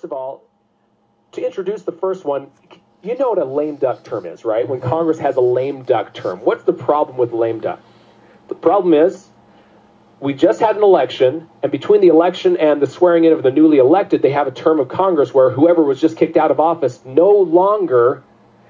of all, to introduce the first one, you know what a lame duck term is, right? When Congress has a lame duck term. What's the problem with lame duck? The problem is we just had an election, and between the election and the swearing in of the newly elected, they have a term of Congress where whoever was just kicked out of office no longer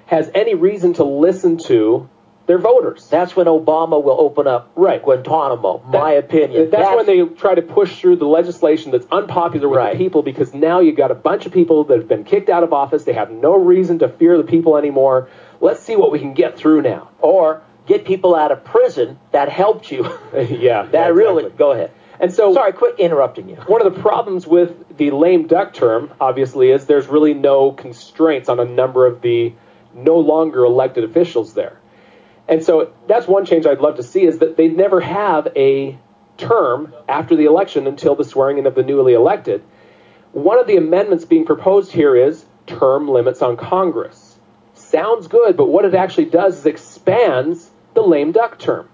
has any reason to listen to their voters. That's when Obama will open up Guantanamo, my opinion. That's when they try to push through the legislation that's unpopular with the people, because now you've got a bunch of people that have been kicked out of office. They have no reason to fear the people anymore. Let's see what we can get through now. Or get people out of prison that helped you. Really, go ahead. And so, sorry, quit interrupting you. One of the problems with the lame duck term, obviously, is there's really no constraints on a number of the no longer elected officials there. And so that's one change I'd love to see, is that they never have a term after the election until the swearing in of the newly elected. One of the amendments being proposed here is term limits on Congress. Sounds good, but what it actually does is expands the lame duck term.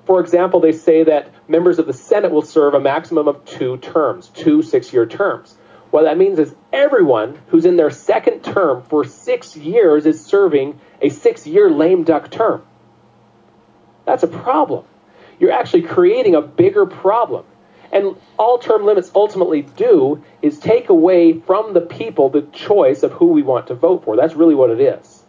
For example, they say that members of the Senate will serve a maximum of 2 terms, 2 6-year terms. What that means is everyone who's in their second term for 6 years is serving a 6-year lame duck term. That's a problem. You're actually creating a bigger problem. And all term limits ultimately do is take away from the people the choice of who we want to vote for. That's really what it is.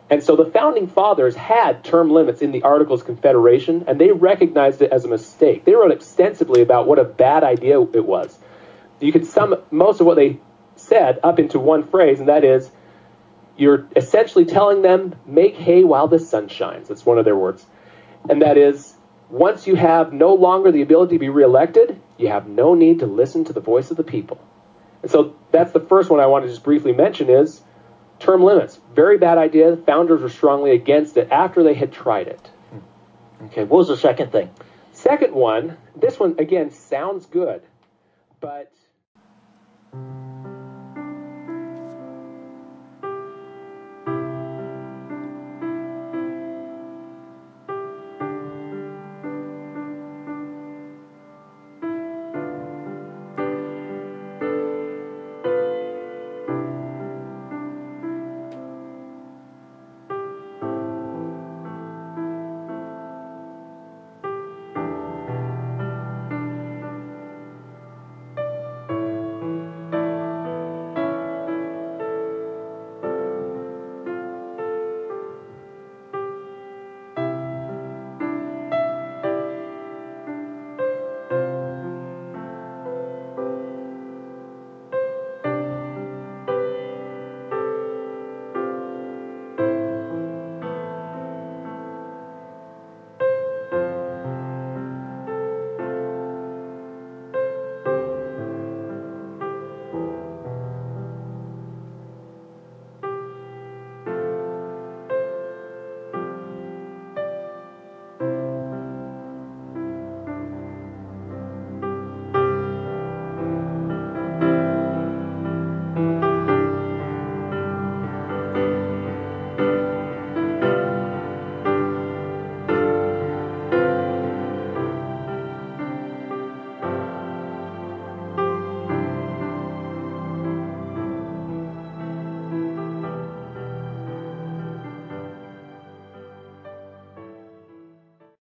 And so the Founding Fathers had term limits in the Articles of Confederation, and they recognized it as a mistake. They wrote extensively about what a bad idea it was. You could sum most of what they said up into one phrase, and that is, you're essentially telling them, make hay while the sun shines. That's one of their words. And that is, once you have no longer the ability to be reelected, you have no need to listen to the voice of the people. And so that's the first one I want to just briefly mention is term limits. Very bad idea. Founders were strongly against it after they had tried it. Okay, what was the second thing? Second one, this one, again, sounds good, but